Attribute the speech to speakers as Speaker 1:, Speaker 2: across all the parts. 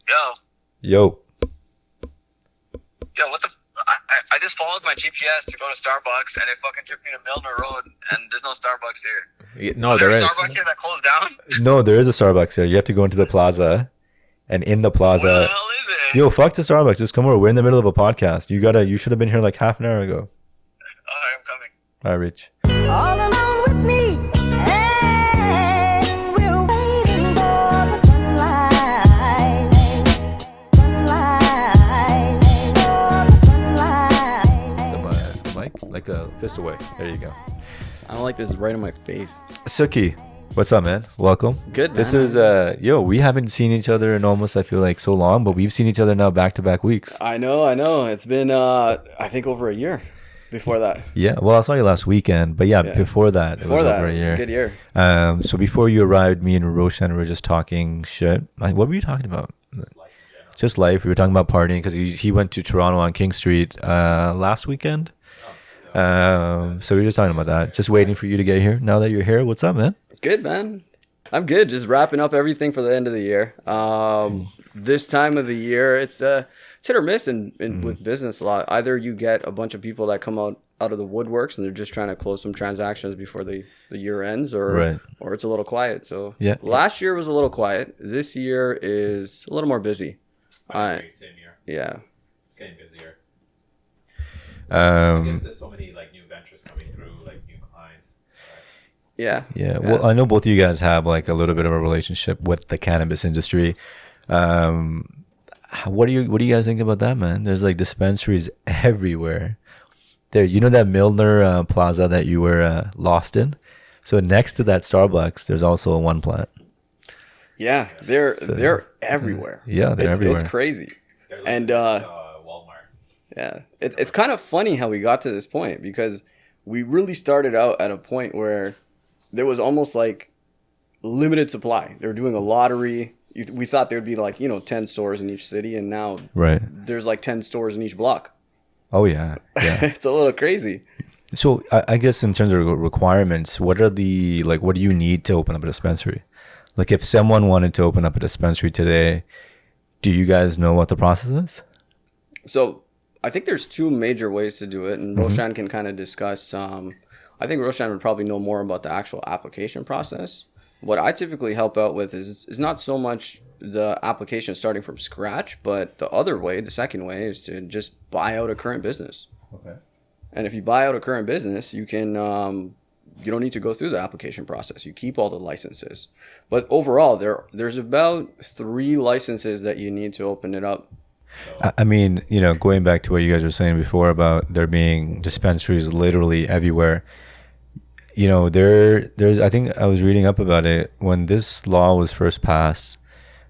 Speaker 1: Yo,
Speaker 2: Yo,
Speaker 1: yo, what the? I just followed my GPS to go to Starbucks, and it fucking took me to Milner Road, and there's no Starbucks here.
Speaker 2: no,
Speaker 1: Was there
Speaker 2: there
Speaker 1: a
Speaker 2: is.
Speaker 1: Starbucks here that closed down?
Speaker 2: No, there is a Starbucks here. You have to go into the plaza, and in the
Speaker 1: Where the
Speaker 2: plaza,
Speaker 1: hell is it?
Speaker 2: yo, fuck the Starbucks. Just come over. We're in the middle of a podcast. You should have been here like half an hour ago.
Speaker 1: I'm coming.
Speaker 2: All right, Rich.
Speaker 3: All along with me, and we're waiting for the sunlight, sunlight, for the sunlight.
Speaker 2: The mic, like a fist away. There you go.
Speaker 4: I don't like this right in my face.
Speaker 2: Sukhi, what's up, man? Welcome.
Speaker 4: Good,
Speaker 2: This
Speaker 4: man.
Speaker 2: is we haven't seen each other in almost, I feel like, so long, but we've seen each other now back to back weeks.
Speaker 4: I know. It's been, I think, over a year before that.
Speaker 2: Yeah, well, I saw you last weekend, but yeah. Before that,
Speaker 4: Before
Speaker 2: it was
Speaker 4: that,
Speaker 2: over
Speaker 4: it
Speaker 2: a
Speaker 4: was
Speaker 2: year.
Speaker 4: a good year.
Speaker 2: So before you arrived, me and Roshan were just talking shit. Like, what were you talking about? Just life. We were talking about partying because he went to Toronto on King Street last weekend. So we were just talking about that. Just waiting for you to get here. Now that you're here, what's up, man?
Speaker 4: Good, man. I'm good. Just wrapping up everything for the end of the year. This time of the year, it's hit or miss with business a lot. Either you get a bunch of people that come out of the woodworks and they're just trying to close some transactions before the year ends, or it's a little quiet. So
Speaker 2: Yeah.
Speaker 4: last year was a little quiet. This year is a little more busy.
Speaker 5: I agree, same here.
Speaker 4: Yeah.
Speaker 5: It's getting busier. I guess
Speaker 2: Um,
Speaker 5: there's so many like new ventures coming through, like new clients.
Speaker 4: Yeah.
Speaker 2: yeah. Well, I know both of you guys have like a little bit of a relationship with the cannabis industry. What do you guys think about that, man? There's like dispensaries everywhere. There, you know that Milner Plaza that you were lost in. So next to that Starbucks, there's also a one plant.
Speaker 4: Yeah, they're everywhere.
Speaker 2: Yeah, they're everywhere.
Speaker 4: It's crazy.
Speaker 5: They're
Speaker 4: And
Speaker 5: Walmart.
Speaker 4: yeah, it's kind of funny how we got to this point, because we really started out at a point where there was almost like limited supply. They were doing a lottery. We thought there'd be like 10 stores in each city, and now
Speaker 2: Right.
Speaker 4: there's like 10 stores in each block.
Speaker 2: Oh yeah. Yeah.
Speaker 4: It's a little crazy.
Speaker 2: So I guess in terms of requirements, what do you need to open up a dispensary? Like if someone wanted to open up a dispensary today, do you guys know what the process is?
Speaker 4: So I think there's two major ways to do it, and Roshan can kind of discuss. I think Roshan would probably know more about the actual application process. What I typically help out with is not so much the application starting from scratch, but the other way, the second way, is to just buy out a current business.
Speaker 2: Okay.
Speaker 4: And if you buy out a current business, you can you don't need to go through the application process. You keep all the licenses. But overall, there's about 3 licenses that you need to open it up.
Speaker 2: I mean, going back to what you guys were saying before about there being dispensaries literally everywhere. There's I think I was reading up about it when this law was first passed.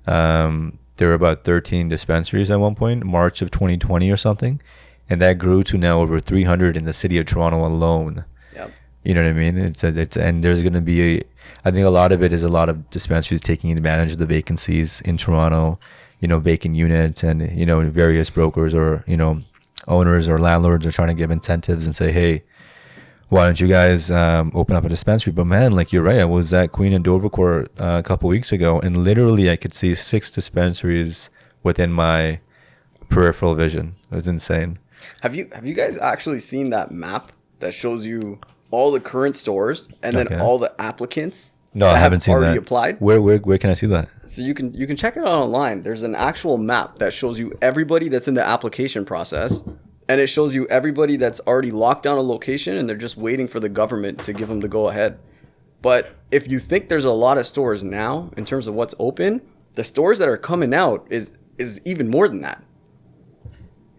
Speaker 2: There were about 13 dispensaries at one point, March of 2020 or something, and that grew to now over 300 in the city of Toronto alone.
Speaker 4: Yep.
Speaker 2: You know what I mean? It's and there's going to be I think a lot of it is a lot of dispensaries taking advantage of the vacancies in Toronto, vacant units, and various brokers or owners or landlords are trying to give incentives and say, hey, why don't you guys open up a dispensary? But man, like you're right. I was at Queen and Dovercourt a couple weeks ago, and literally I could see 6 dispensaries within my peripheral vision. It was insane.
Speaker 4: Have you guys actually seen that map that shows you all the current stores and then
Speaker 2: Okay.
Speaker 4: all the applicants?
Speaker 2: No,
Speaker 4: that
Speaker 2: I haven't
Speaker 4: have
Speaker 2: seen
Speaker 4: already
Speaker 2: that.
Speaker 4: applied?
Speaker 2: Where can I see that?
Speaker 4: So you can check it out online. There's an actual map that shows you everybody that's in the application process, and it shows you everybody that's already locked down a location and they're just waiting for the government to give them the go ahead. But if you think there's a lot of stores now in terms of what's open, the stores that are coming out is even more than that.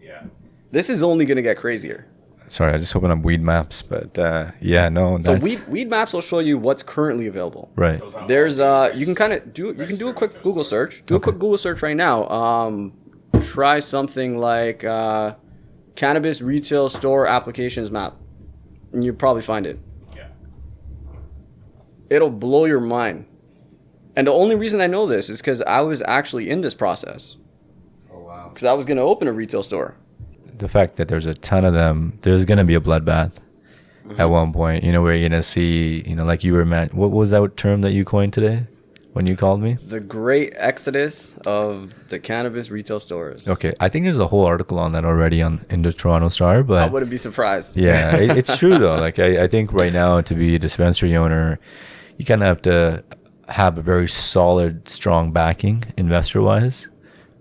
Speaker 5: Yeah.
Speaker 4: This is only going to get crazier.
Speaker 2: Sorry, I just opened up Weed Maps, but yeah, no.
Speaker 4: So
Speaker 2: That's,
Speaker 4: Weed Maps will show you what's currently available.
Speaker 2: right.
Speaker 4: There's you can kind of do a quick Google search. Do a quick Google search right now. Try something like cannabis retail store applications map, and you'll probably find it.
Speaker 5: Yeah.
Speaker 4: It'll blow your mind. And the only reason I know this is because I was actually in this process.
Speaker 5: Oh wow.
Speaker 4: Because I was going to open a retail store.
Speaker 2: The fact that there's a ton of them, there's gonna be a bloodbath at one point. Where you're gonna see, like you were, Matt. What was that term that you coined today? when you called me?
Speaker 4: The great exodus of the cannabis retail stores.
Speaker 2: Okay, I think there's a whole article on that already in the Toronto Star,
Speaker 4: I
Speaker 2: but
Speaker 4: wouldn't be surprised.
Speaker 2: yeah, it's true though. Like I think right now to be a dispensary owner, you kind of have to have a very solid, strong backing investor wise,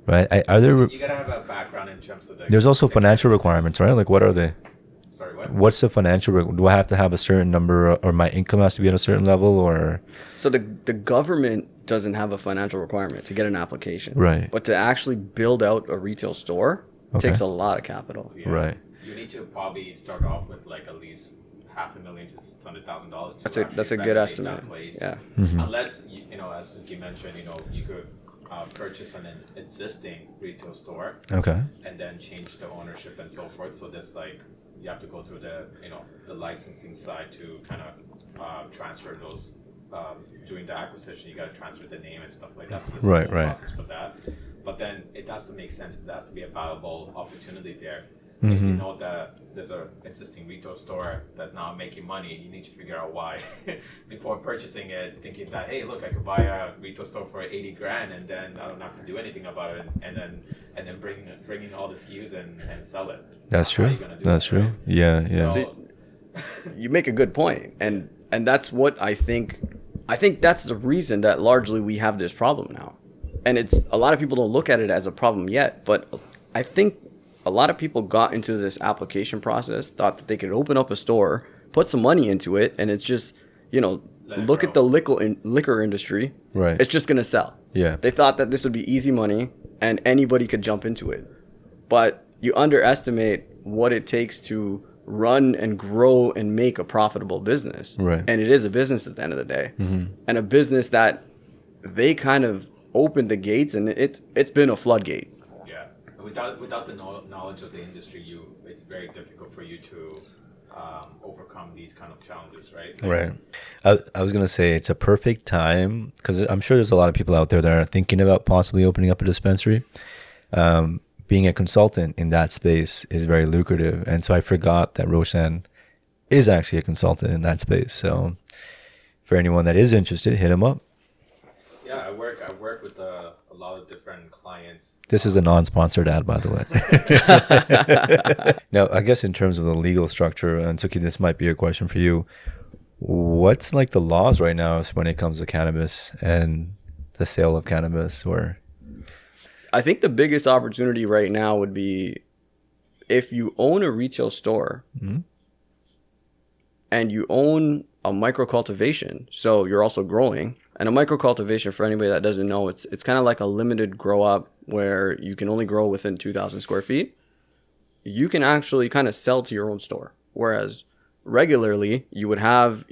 Speaker 2: right? Are there?
Speaker 5: You gotta have a background in terms of the.
Speaker 2: There's also
Speaker 5: the
Speaker 2: financial
Speaker 5: cannabis
Speaker 2: requirements, right? Like what are they?
Speaker 5: industry. Sorry, what?
Speaker 2: What's the financial? Do I have to have a certain number, or my income has to be at a certain level, or
Speaker 4: So the government doesn't have a financial requirement to get an application.
Speaker 2: Right.
Speaker 4: But to actually build out a retail store
Speaker 2: Okay.
Speaker 4: takes a lot of capital.
Speaker 5: Yeah.
Speaker 2: Right.
Speaker 5: You need to probably start off with like at least $500,000 to $600,000.
Speaker 4: That's a good estimate. Yeah.
Speaker 5: Unless you know, as you mentioned, you know, you could purchase an existing retail store
Speaker 2: okay,
Speaker 5: and then change the ownership and so forth. So there's like you have to go through the the licensing side to kind of transfer those. Doing the acquisition, you got to transfer the name and stuff like that. So there's
Speaker 2: Right,
Speaker 5: a whole
Speaker 2: right.
Speaker 5: process for that. But then it has to make sense. There has to be a valuable opportunity there. If you know that there's a existing retail store that's not making money, you need to figure out why before purchasing it. Thinking that hey, look, I could buy a retail store for 80 grand and then I don't have to do anything about it, and then bring in all the SKUs and sell it.
Speaker 2: that's
Speaker 5: How are
Speaker 2: true.
Speaker 5: you gonna do
Speaker 2: That's
Speaker 5: that,
Speaker 2: true.
Speaker 5: right?
Speaker 2: Yeah, yeah.
Speaker 5: So,
Speaker 4: You make a good point. And that's what I think that's the reason that largely we have this problem now. And it's a lot of people don't look at it as a problem yet, but I think a lot of people got into this application process, thought that they could open up a store, put some money into it, and it's just,
Speaker 5: Let it
Speaker 4: look
Speaker 5: grow.
Speaker 4: at the liquor industry.
Speaker 2: Right.
Speaker 4: It's just going to sell.
Speaker 2: Yeah.
Speaker 4: They thought that this would be easy money and anybody could jump into it. But you underestimate what it takes to run and grow and make a profitable business.
Speaker 2: Right.
Speaker 4: And it is a business at the end of the day. And a business that they kind of opened the gates, and it's been a floodgate.
Speaker 5: yeah, without the knowledge of the industry, it's very difficult for you to overcome these kind of challenges, right? Like,
Speaker 2: Right. I was going to say it's a perfect time because I'm sure there's a lot of people out there that are thinking about possibly opening up a dispensary. Being a consultant in that space is very lucrative. And so I forgot that Roshan is actually a consultant in that space. So for anyone that is interested, hit him up.
Speaker 5: Yeah, I work with a lot of different clients.
Speaker 2: This is a non-sponsored ad, by the way. Now, I guess in terms of the legal structure, and Sukhi, this might be a question for you. What's like the laws right now when it comes to cannabis and the sale of cannabis? Or
Speaker 4: I think the biggest opportunity right now would be if you own a retail store and you own a micro cultivation, so you're also growing. And a micro cultivation, for anybody that doesn't know, it's kind of like a limited grow up where you can only grow within 2,000 square feet. You can actually kind of sell to your own store. Whereas regularly you would have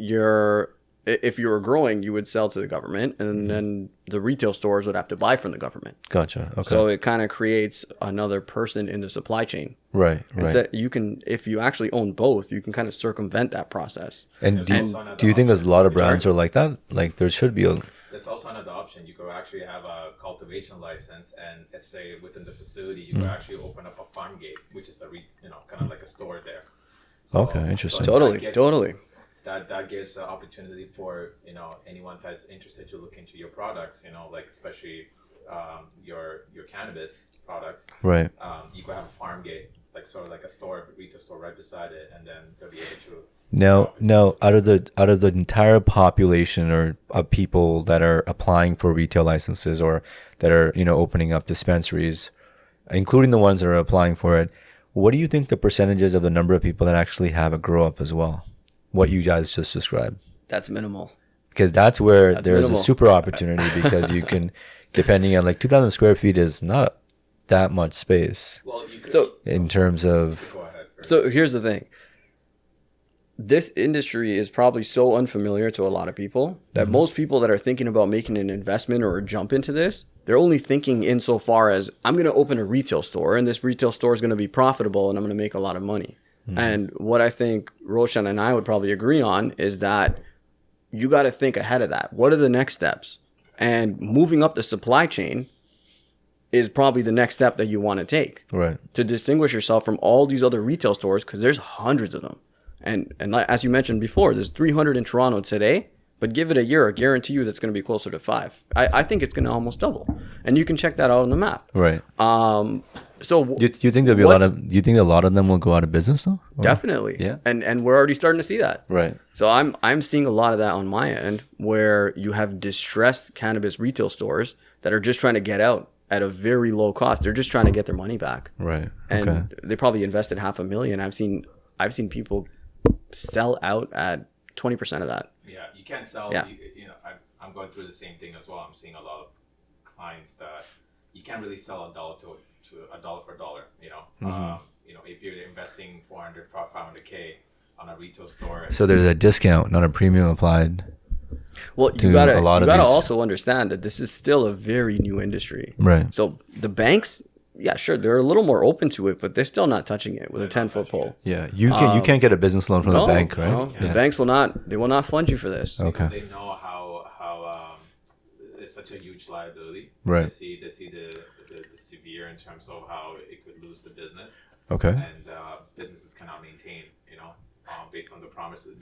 Speaker 4: if you were growing, you would sell to the government, and then the retail stores would have to buy from the government.
Speaker 2: gotcha. Okay.
Speaker 4: So it kind of creates another person in the supply chain.
Speaker 2: right.
Speaker 4: Instead, you can, if you actually own both, you can kind of circumvent that process.
Speaker 2: And
Speaker 5: There's also
Speaker 2: do you think there's a lot of brands
Speaker 5: Sorry?
Speaker 2: are like that? Like there should be a
Speaker 5: There's also another option. You could actually have a cultivation license, and let's say within the facility, you could actually open up a farm gate, which is kind of like a store there.
Speaker 2: Okay, interesting.
Speaker 4: Totally.
Speaker 5: That gives an opportunity for anyone that's interested to look into your products. Like especially your cannabis products.
Speaker 2: right.
Speaker 5: You could have a farm gate, like sort of like a store, retail store right beside it, and then they'll be able to.
Speaker 2: No. Out of the entire population or of people that are applying for retail licenses or that are opening up dispensaries, including the ones that are applying for it, what do you think the percentages of the number of people that actually have a grow up as well? What you guys just described,
Speaker 4: That's minimal.
Speaker 2: because that's where
Speaker 4: That's
Speaker 2: there's
Speaker 4: minimal.
Speaker 2: a super opportunity because you can, depending on like 2,000 square feet is not that much space
Speaker 5: Well, you could.
Speaker 4: So
Speaker 2: in terms of
Speaker 5: Go ahead. First.
Speaker 4: So here's the thing. This industry is probably so unfamiliar to a lot of people that most people that are thinking about making an investment or a jump into this, they're only thinking insofar as I'm going to open a retail store and this retail store is going to be profitable and I'm going to make a lot of money. And what I think Roshan and I would probably agree on is that you got to think ahead of that. What are the next steps? And moving up the supply chain is probably the next step that you want to take
Speaker 2: right.
Speaker 4: to distinguish yourself from all these other retail stores, because there's hundreds of them. And as you mentioned before, there's 300 in Toronto today, But give it a year, I guarantee you that's going to be closer to 5. I think it's going to almost double, and you can check that out on the map.
Speaker 2: Right.
Speaker 4: So
Speaker 2: Do you think there'll be a lot of? Do you think a lot of them will go out of business though? Or-
Speaker 4: definitely,
Speaker 2: Yeah.
Speaker 4: and we're already starting to see that.
Speaker 2: Right.
Speaker 4: So I'm seeing a lot of that on my end, where you have distressed cannabis retail stores that are just trying to get out at a very low cost. They're just trying to get their money back,
Speaker 2: Right.
Speaker 4: and
Speaker 2: Okay.
Speaker 4: they probably invested $500,000. I've seen people sell out at 20% of that.
Speaker 5: Yeah, you can't sell.
Speaker 4: Yeah.
Speaker 5: You know, I'm going through the same thing as well. I'm seeing a lot of clients that you can't really sell a dollar to a dollar for a dollar. You know, if you're investing 400, 500K on a retail store.
Speaker 2: So there's a discount, not a premium applied.
Speaker 4: Well,
Speaker 2: To
Speaker 4: you gotta
Speaker 2: a lot
Speaker 4: you
Speaker 2: of
Speaker 4: gotta
Speaker 2: these-
Speaker 4: also understand that this is still a very new industry.
Speaker 2: Right.
Speaker 4: So the banks, yeah, sure, they're a little more open to it, but they're still not touching it with a 10-foot pole.
Speaker 2: Yeah. You can't get a business loan from the bank, right?
Speaker 4: No,
Speaker 2: Yeah.
Speaker 4: the banks will not. They will not fund you for this.
Speaker 2: Okay.
Speaker 5: They know how it's such a huge liability.
Speaker 2: Right.
Speaker 5: They see the severe in terms of how it could lose the business,
Speaker 2: Okay.
Speaker 5: and businesses cannot maintain. You know, based on the promises.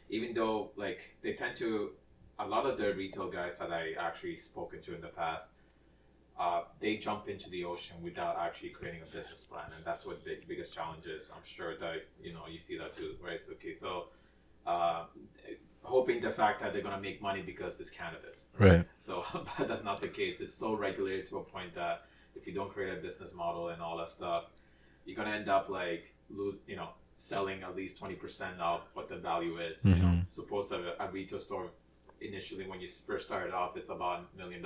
Speaker 5: Even though like they tend to, a lot of the retail guys that I actually spoken to in the past, they jump into the ocean without actually creating a business plan, and that's what the biggest challenge is. I'm sure that you see that too, right? So, okay, so hoping the fact that they're gonna make money because it's cannabis,
Speaker 2: Right.
Speaker 5: So, but that's not the case. It's so regulated to a point that if you don't create a business model and all that stuff, you're gonna end up like selling at least 20% of what the value is. You know, suppose a retail store initially when you first started off, it's about $1 million.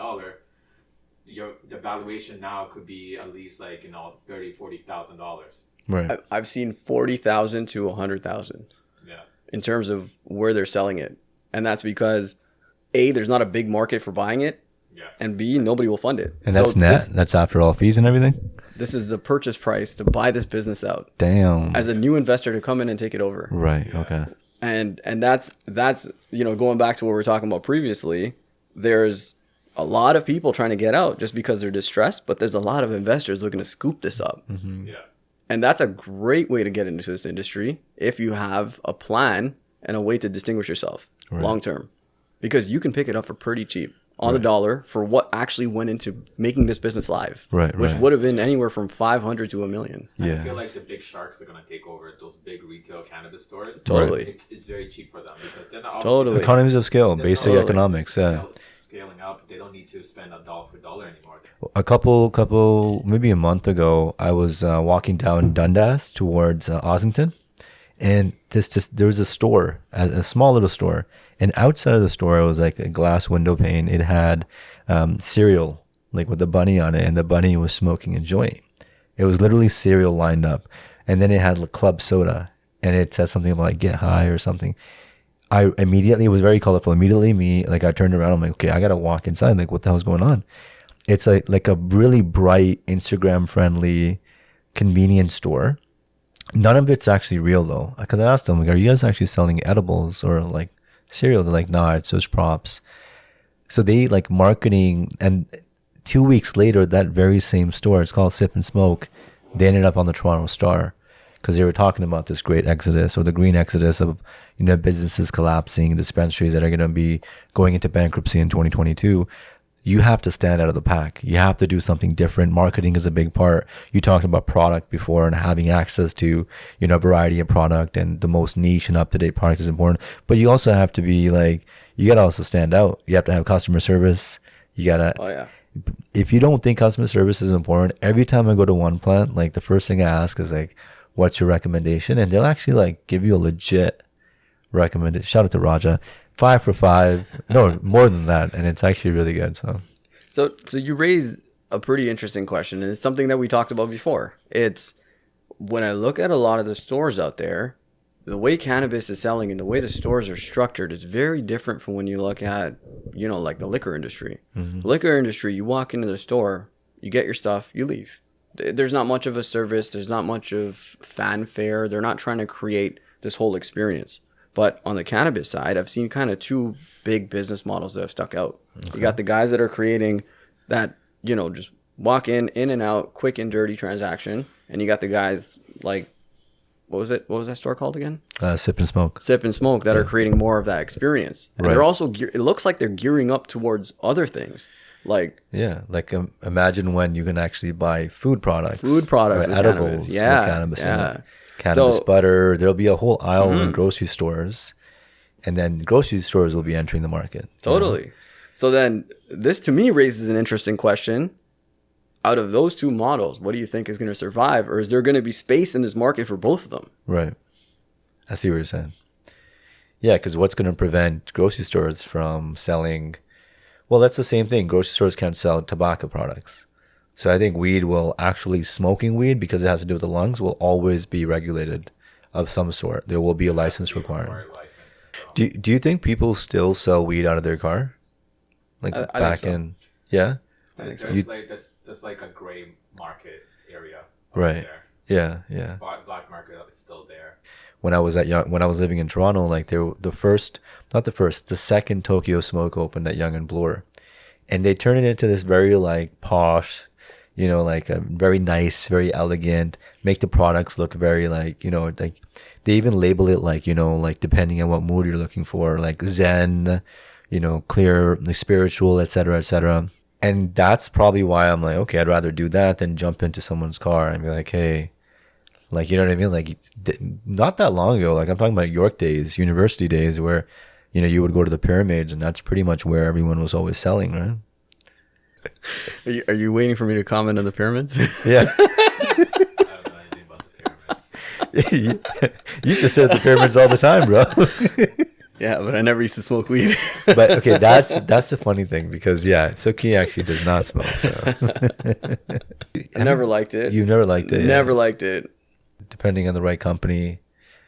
Speaker 5: The valuation now could be at least like $30,000-$40,000.
Speaker 2: Right.
Speaker 4: I've seen 40,000 to 100,000
Speaker 5: Yeah,
Speaker 4: in terms of where they're selling it, and that's because A, there's not a big market for buying it,
Speaker 5: yeah.
Speaker 4: and B, nobody will fund it.
Speaker 2: And that's net. That's after all fees and everything.
Speaker 4: This is the purchase price to buy this business out
Speaker 2: Damn.
Speaker 4: as a new investor to come in and take it over.
Speaker 2: Right. Okay.
Speaker 4: And that's going back to what we were talking about previously. There's a lot of people trying to get out just because they're distressed, but there's a lot of investors looking to scoop this up.
Speaker 5: Yeah.
Speaker 4: And that's a great way to get into this industry if you have a plan and a way to distinguish yourself long term, because you can pick it up for pretty cheap on the dollar for what actually went into making this business live, which would have been anywhere from 500 to $1 million.
Speaker 2: Yeah.
Speaker 5: I feel like the big sharks are gonna take over those big retail cannabis stores.
Speaker 4: Totally.
Speaker 5: It's very cheap for them because they're not
Speaker 4: Totally.
Speaker 2: Economies of scale,
Speaker 5: there's
Speaker 2: basic
Speaker 5: no,
Speaker 2: economics. Yeah.
Speaker 5: Scaling up, they don't need to spend a dollar for dollar anymore.
Speaker 2: A couple, maybe a month ago, I was walking down Dundas towards Ossington, and there was a store, a small little store, and outside of the store, it was like a glass window pane. It had cereal, like with a bunny on it, and the bunny was smoking a joint. It was literally cereal lined up, and then it had like club soda, and it said something about like get high or something. I immediately, it was very colorful. Immediately, I got turned around. I'm like, okay, I gotta walk inside. Like, what the hell's going on? It's like a really bright, Instagram friendly convenience store. None of it's actually real though, because I asked them, like, are you guys actually selling edibles or like cereal? They're like, nah, it's just props. So they like marketing, and 2 weeks later, that very same store, it's called Sip and Smoke, they ended up on the Toronto Star because they were talking about this great exodus or the green exodus of businesses collapsing, dispensaries that are going to be going into bankruptcy in 2022. You have to stand out of the pack. You have to do something different. Marketing is a big part. You talked about product before and having access to, a variety of product, and the most niche and up-to-date product is important. But you also have to be like, you got to also stand out. You have to have customer service. You got to,
Speaker 4: Oh, yeah.
Speaker 2: if you don't think customer service is important, every time I go to one plant, like the first thing I ask is like, what's your recommendation? And they'll actually like give you a legit recommendation. Shout out to Raja. 5 for 5. No, more than that. And it's actually really good.
Speaker 4: So you raised a pretty interesting question, and it's something that we talked about before. It's when I look at a lot of the stores out there, the way cannabis is selling and the way the stores are structured is very different from when you look at, like the liquor industry. The liquor industry, you walk into the store, you get your stuff, you leave. There's not much of a service. There's not much of fanfare. They're not trying to create this whole experience. But on the cannabis side, I've seen kind of two big business models that have stuck out. Okay. You got the guys that are creating that, just walk in and out, quick and dirty transaction. And you got the guys like what was it? What was that store called again?
Speaker 2: Sip and Smoke.
Speaker 4: Sip and Smoke that are creating more of that experience. And
Speaker 2: Right.
Speaker 4: they're also, it looks like they're gearing up towards other things. Like
Speaker 2: Yeah, like imagine when you can actually buy food products,
Speaker 4: with
Speaker 2: or edibles
Speaker 4: cannabis. Yeah.
Speaker 2: with cannabis in
Speaker 4: Yeah.
Speaker 2: it. Cannabis
Speaker 4: So-
Speaker 2: butter. There'll be a whole aisle in grocery stores, and then grocery stores will be entering the market. you know?
Speaker 4: Totally. So then this to me raises an interesting question. Out of those two models, what do you think is going to survive? Or is there going to be space in this market for both of them?
Speaker 2: Right. I see what you're saying. Yeah, because what's going to prevent grocery stores from selling? Well, that's the same thing. Grocery stores can't sell tobacco products. So I think weed will actually, smoking weed, because it has to do with the lungs, will always be regulated of some sort. There will be a license requirement.
Speaker 5: Required license. So,
Speaker 2: Do you think people still sell weed out of their car? Like
Speaker 4: I think
Speaker 2: back
Speaker 4: so.
Speaker 2: in, yeah?
Speaker 5: there's like a gray market area. over
Speaker 2: Right.
Speaker 5: There.
Speaker 2: Yeah, yeah.
Speaker 5: Black market is still there.
Speaker 2: When I was living in Toronto, like the second Tokyo Smoke opened at Yonge and Bloor, and they turned it into this very like posh, like a very nice, very elegant, make the products look very like, like they even label it like, like depending on what mood you're looking for, like Zen, clear, like spiritual, etc., etc. And that's probably why I'm like, okay, I'd rather do that than jump into someone's car and be like, hey, like, you know what I mean? Like, not that long ago, like I'm talking about York days, university days, where, you would go to the pyramids, and that's pretty much where everyone was always selling, right?
Speaker 4: Are you waiting for me to comment on the pyramids?
Speaker 2: Yeah.
Speaker 5: I have no idea about the pyramids.
Speaker 2: You used to sit at the pyramids all the time, bro.
Speaker 4: Yeah, but I never used to smoke weed.
Speaker 2: But okay, that's the funny thing, because Sukhi actually does not smoke. So
Speaker 4: I never liked it.
Speaker 2: you've never liked it.
Speaker 4: Never liked it.
Speaker 2: Depending on the right company.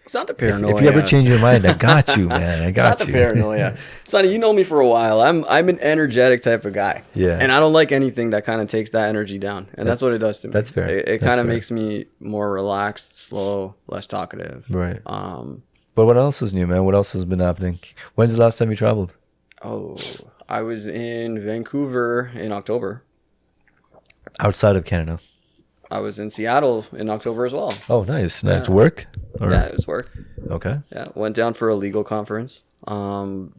Speaker 4: It's not the
Speaker 2: If
Speaker 4: paranoia.
Speaker 2: you ever change your mind, I got you, man. I
Speaker 4: It's
Speaker 2: got
Speaker 4: not
Speaker 2: you.
Speaker 4: the paranoia. Sonny, you know me for a while. I'm an energetic type of guy.
Speaker 2: Yeah.
Speaker 4: And I don't like anything that kind of takes that energy down. And that's what it does to me.
Speaker 2: That's fair.
Speaker 4: It
Speaker 2: That's
Speaker 4: kind of
Speaker 2: fair.
Speaker 4: makes me more relaxed, slow, less talkative.
Speaker 2: Right. But what else is new, man? What else has been happening? When's the last time you traveled?
Speaker 4: Oh, I was in Vancouver in October.
Speaker 2: Outside of Canada.
Speaker 4: I was in Seattle in October as well.
Speaker 2: Oh, nice. Nice. Work? Or,
Speaker 4: Yeah, it was work.
Speaker 2: Okay.
Speaker 4: Yeah, went down for a legal conference.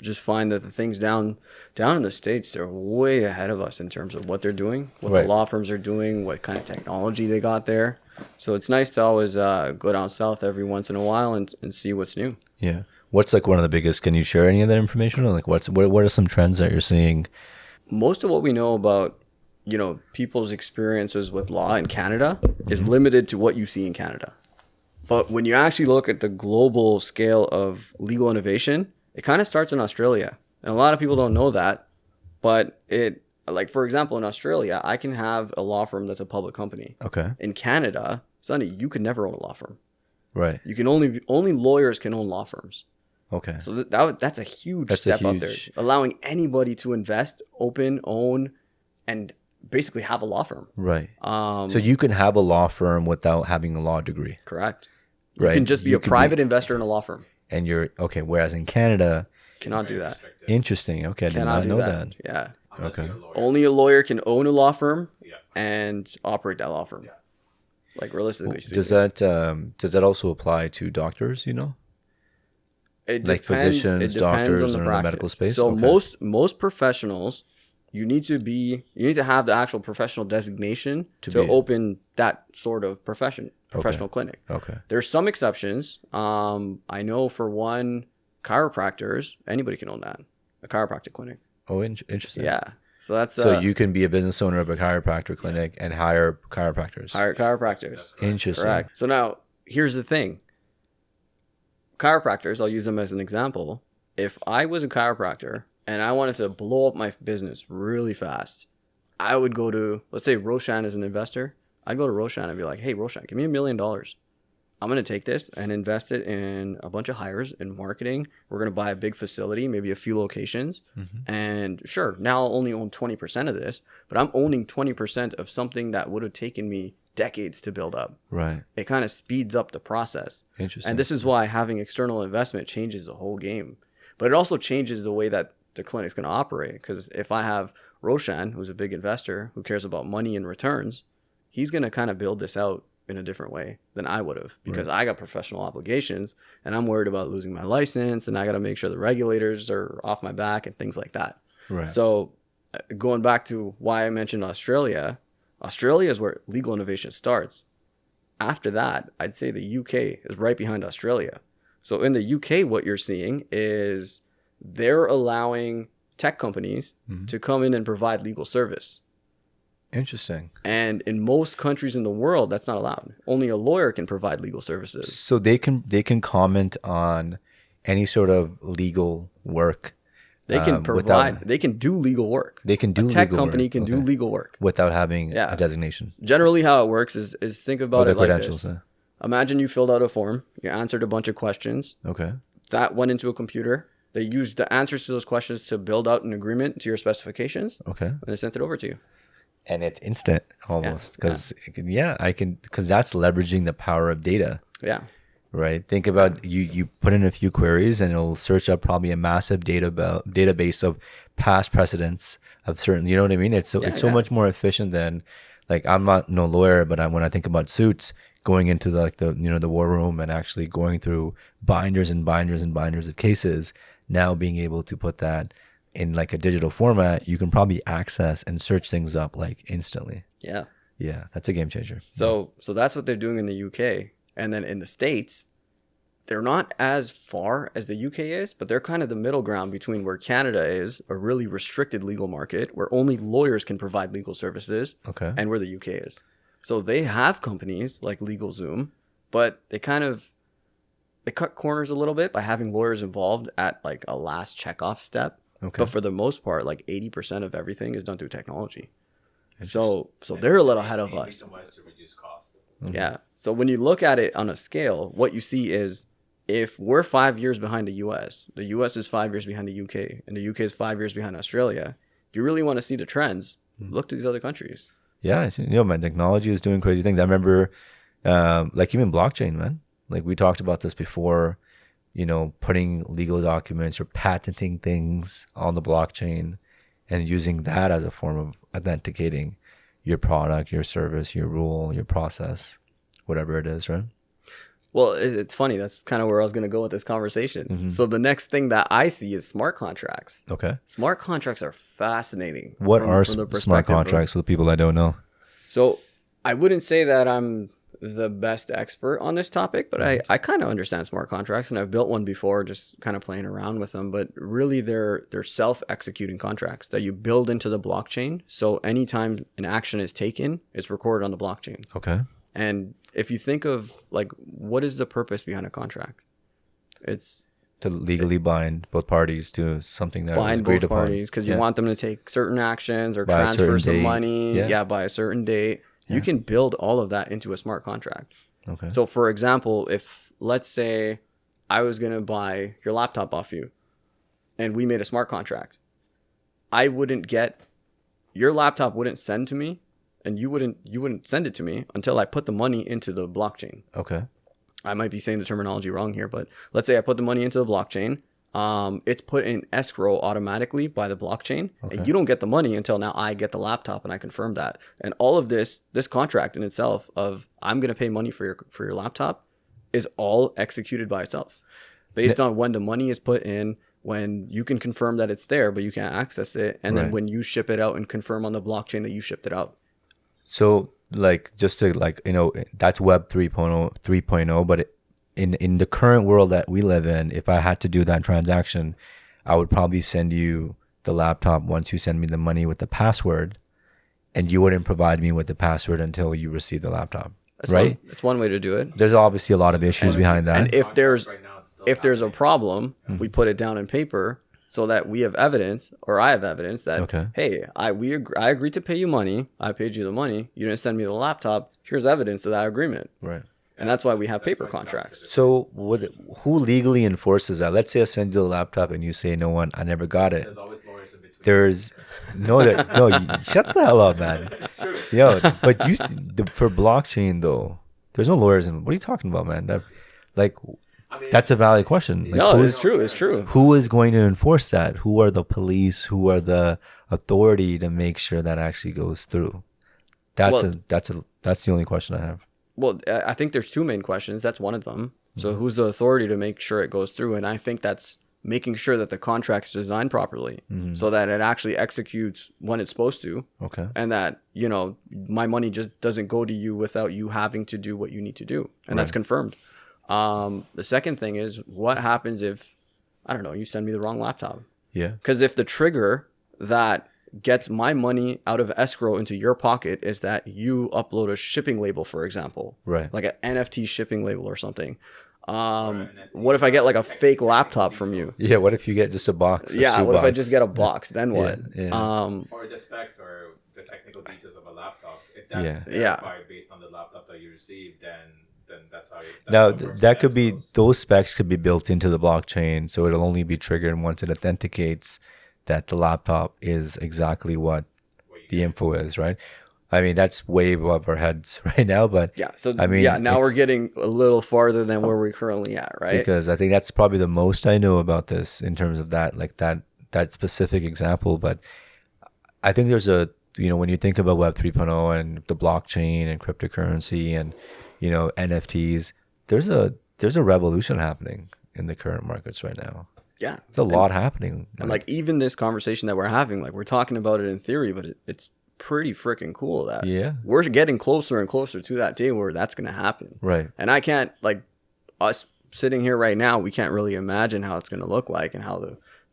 Speaker 4: Just find that the things down in the States, they're way ahead of us in terms of what they're doing, what
Speaker 2: Right.
Speaker 4: the law firms are doing, what kind of technology they got there. So it's nice to always go down south every once in a while and see what's new.
Speaker 2: Yeah. What's like one of the biggest? Can you share any of that information? Or like what are some trends that you're seeing?
Speaker 4: Most of what we know about, people's experiences with law in Canada is limited to what you see in Canada. But when you actually look at the global scale of legal innovation, it kind of starts in Australia. And a lot of people don't know that. But for example, in Australia, I can have a law firm that's a public company.
Speaker 2: Okay.
Speaker 4: In Canada, Sonny, you could never own a law firm.
Speaker 2: Right.
Speaker 4: You can only lawyers can own law firms.
Speaker 2: Okay.
Speaker 4: So that's a huge
Speaker 2: That's a
Speaker 4: step out there,
Speaker 2: huge-
Speaker 4: allowing anybody to invest, open, own, and basically have a law firm.
Speaker 2: Right. So you can have a law firm without having a law degree.
Speaker 4: Correct.
Speaker 2: Right.
Speaker 4: You can just be
Speaker 2: You
Speaker 4: a
Speaker 2: could
Speaker 4: private investor in a law firm.
Speaker 2: And you're okay. Whereas in Canada,
Speaker 4: Cannot do that.
Speaker 5: Restricted.
Speaker 2: interesting. Okay. I did
Speaker 4: Cannot
Speaker 2: not
Speaker 4: do
Speaker 2: know
Speaker 4: that.
Speaker 2: that.
Speaker 4: Yeah.
Speaker 5: Unless
Speaker 2: Okay.
Speaker 5: you're a lawyer.
Speaker 4: Only a lawyer can own a law firm
Speaker 5: Yeah.
Speaker 4: and operate that law firm.
Speaker 5: Yeah.
Speaker 4: Like realistically speaking.
Speaker 2: Does that also apply to doctors?
Speaker 4: It
Speaker 2: like
Speaker 4: depends-
Speaker 2: physicians,
Speaker 4: it depends
Speaker 2: doctors,
Speaker 4: on the
Speaker 2: or in the medical
Speaker 4: practice.
Speaker 2: space?
Speaker 4: So
Speaker 2: Okay.
Speaker 4: most professionals, you need to have the actual professional designation to
Speaker 2: be-
Speaker 4: open that sort of professional clinic.
Speaker 2: Okay.
Speaker 4: There's some exceptions. I know for one, chiropractors, anybody can own that, a chiropractic clinic.
Speaker 2: Oh, interesting.
Speaker 4: Yeah. So that's
Speaker 2: So you can be a business owner of a chiropractor clinic and hire chiropractors.
Speaker 4: hire chiropractors.
Speaker 2: Interesting.
Speaker 4: Correct. So now here's the thing. Chiropractors, I'll use them as an example. If I was a chiropractor and I wanted to blow up my business really fast, I would go to, let's say Roshan is an investor. I'd go to Roshan and be like, hey, Roshan, give me $1 million. I'm going to take this and invest it in a bunch of hires in marketing. We're going to buy a big facility, maybe a few locations. And sure, now I'll only own 20% of this, but I'm owning 20% of something that would have taken me decades to build up.
Speaker 2: Right.
Speaker 4: It kind of speeds up the process.
Speaker 2: Interesting.
Speaker 4: And this is why having external investment changes the whole game. But it also changes the way that the clinic's going to operate. Because if I have Roshan, who's a big investor, who cares about money and returns, he's going to kind of build this out in a different way than I would have, because I got professional obligations and I'm worried about losing my license, and I got to make sure the regulators are off my back and things like that.
Speaker 2: Right.
Speaker 4: So going back to why I mentioned Australia is where legal innovation starts. After that, I'd say the UK is right behind Australia. So in the UK, what you're seeing is they're allowing tech companies to come in and provide legal service.
Speaker 2: Interesting.
Speaker 4: And in most countries in the world, that's not allowed. Only a lawyer can provide legal services.
Speaker 2: So they can comment on any sort of legal work.
Speaker 4: They can provide. They can do legal work.
Speaker 2: They can do
Speaker 4: a tech
Speaker 2: legal
Speaker 4: company
Speaker 2: work.
Speaker 4: can do legal work
Speaker 2: without having a designation.
Speaker 4: Generally, how it works is think about
Speaker 2: Or
Speaker 4: it
Speaker 2: the
Speaker 4: like
Speaker 2: credentials.
Speaker 4: this. Imagine you filled out a form. You answered a bunch of questions.
Speaker 2: Okay.
Speaker 4: That went into a computer. They used the answers to those questions to build out an agreement to your specifications.
Speaker 2: Okay.
Speaker 4: And they sent it over to you.
Speaker 2: And it's instant almost because because that's leveraging the power of data.
Speaker 4: Yeah.
Speaker 2: Right. Think about you put in a few queries and it'll search up probably a massive database of past precedents of certain, you know what I mean? It's so much more efficient than, like, I'm not no lawyer, but when I think about suits, going into the war room and actually going through binders and binders and binders of cases, now being able to put that in like a digital format, you can probably access and search things up like instantly.
Speaker 4: Yeah.
Speaker 2: Yeah. That's a game changer.
Speaker 4: So that's what they're doing in the UK. And then in the States, they're not as far as the UK is, but they're kind of the middle ground between where Canada is, a really restricted legal market where only lawyers can provide legal services,
Speaker 2: Okay.
Speaker 4: and where the UK is. So they have companies like LegalZoom, but they cut corners a little bit by having lawyers involved at like a last checkoff step.
Speaker 2: Okay.
Speaker 4: But for the most part, like 80% of everything is done through technology. So they're a little ahead of us.
Speaker 5: Some ways to reduce cost.
Speaker 4: Yeah. So when you look at it on a scale, what you see is if we're 5 years behind the US is 5 years behind the UK, and the UK is 5 years behind Australia, you really want to see the trends, look to these other countries.
Speaker 2: Yeah. Man, technology is doing crazy things. I remember, like even blockchain, man. Like we talked about this before, putting legal documents or patenting things on the blockchain and using that as a form of authenticating your product, your service, your rule, your process, whatever it is, right?
Speaker 4: Well, it's funny. That's kind of where I was going to go with this conversation. So the next thing that I see is smart contracts.
Speaker 2: Okay.
Speaker 4: Smart contracts are fascinating.
Speaker 2: What are
Speaker 4: from the
Speaker 2: smart
Speaker 4: perspective
Speaker 2: contracts for the people that don't know?
Speaker 4: So I wouldn't say that I'm the best expert on this topic, but I kind of understand smart contracts, and I've built one before, just kind of playing around with them. But really, they're self-executing contracts that you build into the blockchain. So anytime an action is taken, it's recorded on the blockchain.
Speaker 2: Okay.
Speaker 4: And if you think of like, what is the purpose behind a contract? It's
Speaker 2: To legally bind both parties to something that was
Speaker 4: bind
Speaker 2: agreed
Speaker 4: both
Speaker 2: upon.
Speaker 4: parties because you want them to take certain actions or
Speaker 2: By a
Speaker 4: transfer
Speaker 2: certain
Speaker 4: some
Speaker 2: date.
Speaker 4: money.
Speaker 2: Yeah.
Speaker 4: Yeah, by a certain date. You can build all of that into a smart contract.
Speaker 2: Okay.
Speaker 4: So for example, if let's say I was going to buy your laptop off you and we made a smart contract, your laptop wouldn't send to me, and you wouldn't send it to me until I put the money into the blockchain.
Speaker 2: Okay.
Speaker 4: I might be saying the terminology wrong here, but let's say I put the money into the blockchain. It's put in escrow automatically by the blockchain, and you don't get the money until now I get the laptop and I confirm that. And all of this contract in itself of I'm going to pay money for your laptop is all executed by itself based on when the money is put in, when you can confirm that it's there, but you can't access it. And then when you ship it out and confirm on the blockchain that you shipped it out.
Speaker 2: So like, just to like, that's Web 3.0, but in the current world that we live in, if I had to do that transaction, I would probably send you the laptop once you send me the money with the password, and you wouldn't provide me with the password until you receive the laptop. Right?
Speaker 4: That's one way to do it.
Speaker 2: There's obviously a lot of issues behind that.
Speaker 4: And if there's a problem, we put it down in paper so that we have evidence, or I have evidence that, hey, I agreed to pay you money. I paid you the money. You didn't send me the laptop. Here's evidence of that agreement.
Speaker 2: Right.
Speaker 4: And that's why we have paper contracts.
Speaker 2: So who legally enforces that? Let's say I send you the laptop and you say, no one, I never got it.
Speaker 5: There's always lawyers in between.
Speaker 2: There's shut the hell up, man.
Speaker 5: It's true.
Speaker 2: Yo, but for blockchain though, there's no lawyers in. What are you talking about, man? That's a valid question. Like,
Speaker 4: No, it's true. It's true.
Speaker 2: Who is going to enforce that? Who are the police? Who are the authority to make sure that actually goes through? That's the only question I have.
Speaker 4: Well, I think there's two main questions. That's one of them. So who's the authority to make sure it goes through? And I think that's making sure that the contract's designed properly so that it actually executes when it's supposed to.
Speaker 2: Okay.
Speaker 4: And that, you know, my money just doesn't go to you without you having to do what you need to do. And that's confirmed. The second thing is, what happens if, I don't know, you send me the wrong laptop?
Speaker 2: Yeah.
Speaker 4: Because if the trigger that gets my money out of escrow into your pocket is that you upload a shipping label, for example,
Speaker 2: Right.
Speaker 4: like an NFT shipping label or something. What if I get like a fake laptop from you?
Speaker 2: Yeah. What if you get just a box?
Speaker 4: Yeah. What if I just get a box? Then what?
Speaker 2: Yeah.
Speaker 5: Or the specs or the technical details of a laptop. If
Speaker 2: Yeah.
Speaker 5: that's verified based on the laptop that you received, then that's how.
Speaker 2: Now that could be, those specs could be built into the blockchain, so it'll only be triggered once it authenticates that the laptop is exactly what the info is, right? I mean, that's way above our heads right now, but
Speaker 4: Yeah. So
Speaker 2: I mean,
Speaker 4: now we're
Speaker 2: it's-
Speaker 4: getting a little farther than where we're currently at, right?
Speaker 2: because I think that's probably the most I know about this in terms of that, like that specific example. But I think there's a, you know, when you think about Web 3.0 and the blockchain and cryptocurrency and, you know, NFTs, there's a revolution happening in the current markets right now.
Speaker 4: Yeah.
Speaker 2: There's a lot happening.
Speaker 4: And like even this conversation that we're having, like we're talking about it in theory, but it's pretty freaking cool that we're getting closer and closer to that day where that's going to happen.
Speaker 2: Right.
Speaker 4: And I can't, like, us sitting here right now, we can't really imagine how it's going to look like and how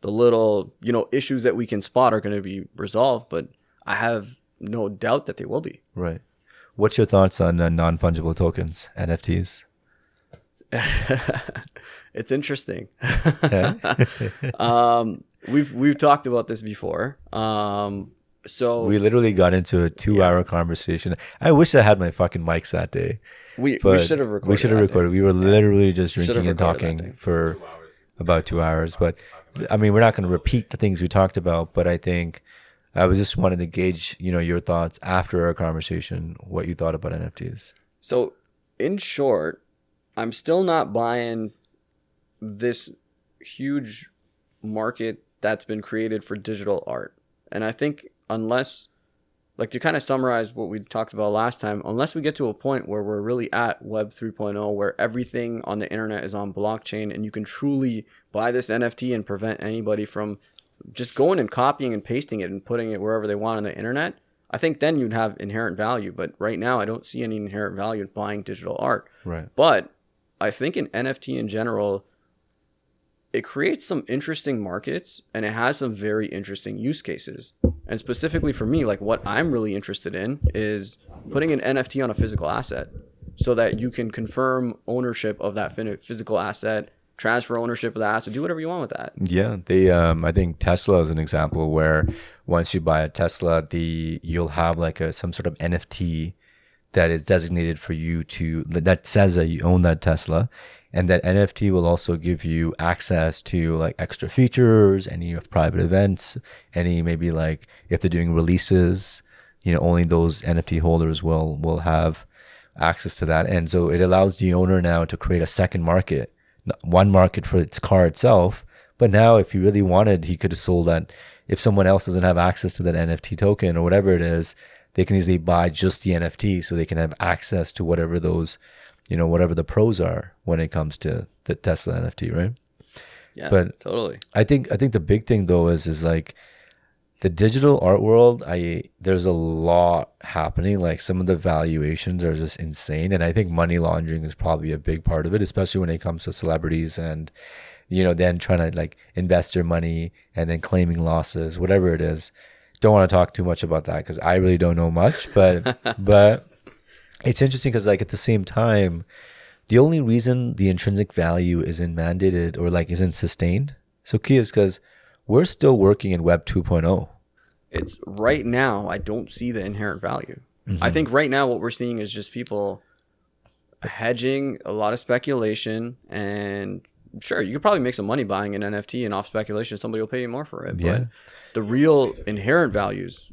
Speaker 4: the little, you know, issues that we can spot are going to be resolved. But I have no doubt that they will be. Right.
Speaker 2: What's your thoughts on non-fungible tokens, NFTs?
Speaker 4: It's interesting. We've talked about this before. So
Speaker 2: we literally got into a 2-hour conversation. I wish I had my fucking mics that day.
Speaker 4: We should have recorded.
Speaker 2: We should have recorded. We were literally just
Speaker 4: Should've
Speaker 2: drinking and
Speaker 4: recorded
Speaker 2: talking for about 2 hours. But I mean, we're not going to repeat the things we talked about. But I think I was just wanting to gauge, you know, your thoughts after our conversation, what you thought about NFTs.
Speaker 4: So, in short, I'm still not buying this huge market that's been created for digital art. And I think unless, like, to kind of summarize what we talked about last time, unless we get to a point where we're really at Web 3.0, where everything on the internet is on blockchain and you can truly buy this NFT and prevent anybody from just going and copying and pasting it and putting it wherever they want on the internet, I think then you'd have inherent value. But right now, I don't see any inherent value in buying digital art.
Speaker 2: Right.
Speaker 4: But I think in NFT in general, it creates some interesting markets and it has some very interesting use cases. And specifically for me, like what I'm really interested in is putting an NFT on a physical asset so that you can confirm ownership of that physical asset, transfer ownership of the asset, do whatever you want with that.
Speaker 2: Yeah, I think Tesla is an example where once you buy a Tesla, you'll have like some sort of NFT that is designated for you that says that you own that Tesla. And that NFT will also give you access to like extra features, any of private events, any maybe like if they're doing releases, you know, only those NFT holders will have access to that. And so it allows the owner now to create a second market, one market for its car itself. But now if he really wanted, he could have sold that. If someone else doesn't have access to that NFT token or whatever it is, they can easily buy just the NFT so they can have access to whatever those, you know, whatever the pros are when it comes to the Tesla NFT, right?
Speaker 4: Yeah,
Speaker 2: but
Speaker 4: totally.
Speaker 2: I think the big thing though is like the digital art world. There's a lot happening. Like some of the valuations are just insane, and I think money laundering is probably a big part of it, especially when it comes to celebrities and, you know, then trying to like invest their money and then claiming losses, whatever it is. Don't want to talk too much about that because I really don't know much, but it's interesting because like at the same time, the only reason the intrinsic value isn't mandated or like isn't sustained, Sukhi, is because we're still working in Web 2.0.
Speaker 4: It's right now, I don't see the inherent value. I think right now what we're seeing is just people hedging, a lot of speculation, and sure, you could probably make some money buying an NFT and off speculation, somebody will pay you more for it.
Speaker 2: Yeah.
Speaker 4: But the real inherent values,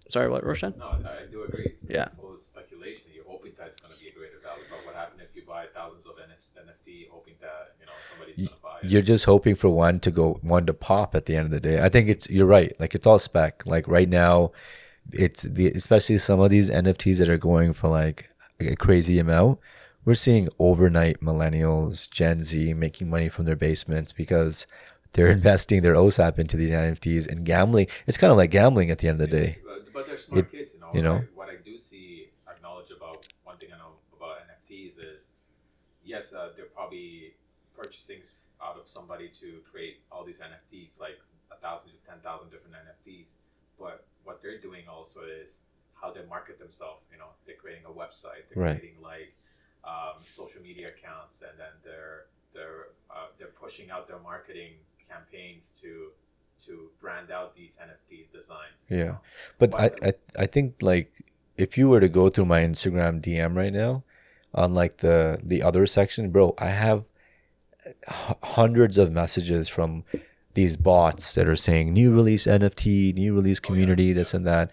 Speaker 4: sorry, what, Roshan?
Speaker 5: No, I do agree. It's full of speculation. You're hoping that it's going to be a greater value. But what happens if you buy thousands of NFT, hoping that, you know, somebody's going to buy it?
Speaker 2: You're just hoping for one to pop at the end of the day. I think you're right. Like it's all spec. Like right now, especially some of these NFTs that are going for like a crazy amount, we're seeing overnight millennials, Gen Z making money from their basements because they're investing their OSAP into these NFTs and gambling. It's kind of like gambling at the end of the day.
Speaker 5: But they're smart kids, you know.
Speaker 2: You know?
Speaker 5: What I do see, acknowledge about one thing I know about NFTs is, yes, they're probably purchasing out of somebody to create all these NFTs, like 1,000 to 10,000 different NFTs. But what they're doing also is how they market themselves. You know, they're creating a website, they're creating like social media accounts, and then they're pushing out their marketing campaigns to brand out these NFT designs.
Speaker 2: Yeah,
Speaker 5: you know?
Speaker 2: but I think like if you were to go through my Instagram DM right now, on like the other section, bro, I have hundreds of messages from these bots that are saying new release NFT, new release community, this and that.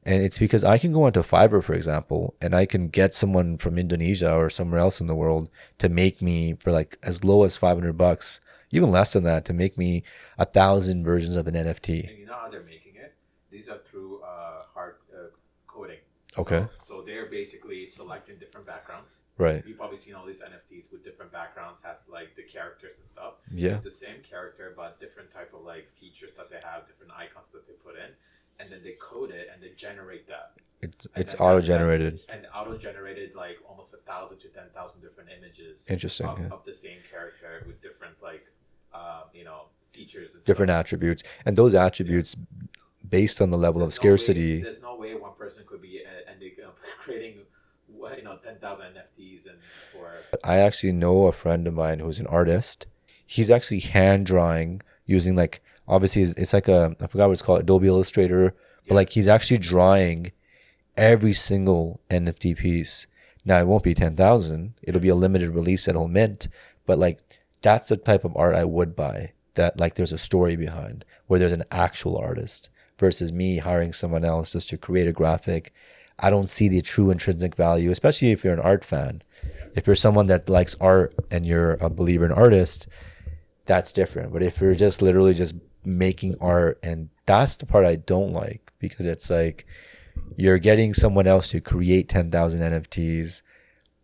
Speaker 2: And it's because I can go onto Fiverr, for example, and I can get someone from Indonesia or somewhere else in the world to make me for like as low as $500, even less than that, to make me 1,000 versions of an NFT.
Speaker 5: And you know how they're making it? These are through hard coding.
Speaker 2: Okay.
Speaker 5: So they're basically selecting different backgrounds.
Speaker 2: Right.
Speaker 5: You've probably seen all these NFTs with different backgrounds, has like the characters and stuff.
Speaker 2: Yeah.
Speaker 5: It's the same character, but different type of like features that they have, different icons that they put in. And then they code it and they generate that.
Speaker 2: It's auto-generated.
Speaker 5: And auto-generated like almost 1,000 to 10,000 different images.
Speaker 2: Interesting.
Speaker 5: Of the same character with different like, features and
Speaker 2: Different
Speaker 5: stuff.
Speaker 2: attributes. And those attributes, based on the level of scarcity.
Speaker 5: There's no way one person could be creating 10,000 NFTs and for.
Speaker 2: I actually know a friend of mine who's an artist. He's actually hand drawing using like, obviously it's like I forgot what it's called, Adobe Illustrator, but like he's actually drawing every single NFT piece. Now it won't be 10,000. It'll be a limited release that'll mint, but like that's the type of art I would buy, that like there's a story behind, where there's an actual artist, versus me hiring someone else just to create a graphic. I don't see the true intrinsic value, especially if you're an art fan. If you're someone that likes art and you're a believer in artists, that's different. But if you're just literally just making art, and that's the part I don't like, because it's like you're getting someone else to create 10,000 NFTs.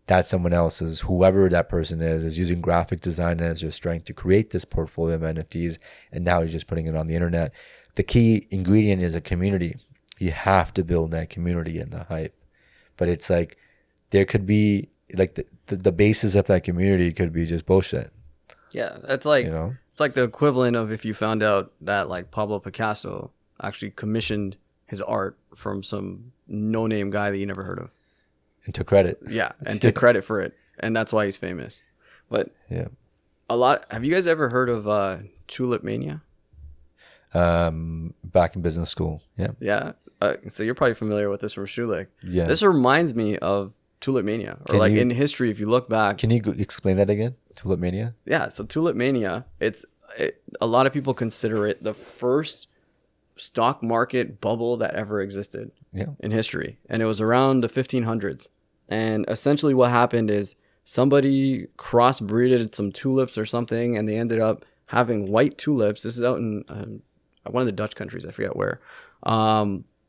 Speaker 2: That someone else is, whoever that person is using graphic design as their strength to create this portfolio of NFTs, and now he's just putting it on the internet. The key ingredient is a community. You have to build that community and the hype. But it's like there could be like the basis of that community could be just bullshit.
Speaker 4: Yeah, that's like,
Speaker 2: You know?
Speaker 4: it's like the equivalent of if you found out that like Pablo Picasso actually commissioned his art from some no-name guy that you never heard of.
Speaker 2: And took credit.
Speaker 4: Yeah, and took credit for it, and that's why he's famous. But
Speaker 2: Yeah.
Speaker 4: have you guys ever heard of Tulip Mania?
Speaker 2: Back in business school. Yeah.
Speaker 4: Yeah. So you're probably familiar with this from Schulich.
Speaker 2: Yeah.
Speaker 4: This reminds me of Tulip Mania, or
Speaker 2: Can
Speaker 4: like
Speaker 2: you-
Speaker 4: in history, if you look back.
Speaker 2: Can you explain that again? Tulip Mania?
Speaker 4: Yeah. So Tulip Mania, a lot of people consider it the first stock market bubble that ever existed
Speaker 2: Yeah.
Speaker 4: in history, and it was around the 1500s. And essentially, what happened is somebody crossbreeded some tulips or something, and they ended up having white tulips. This is out in one of the Dutch countries, I forget where.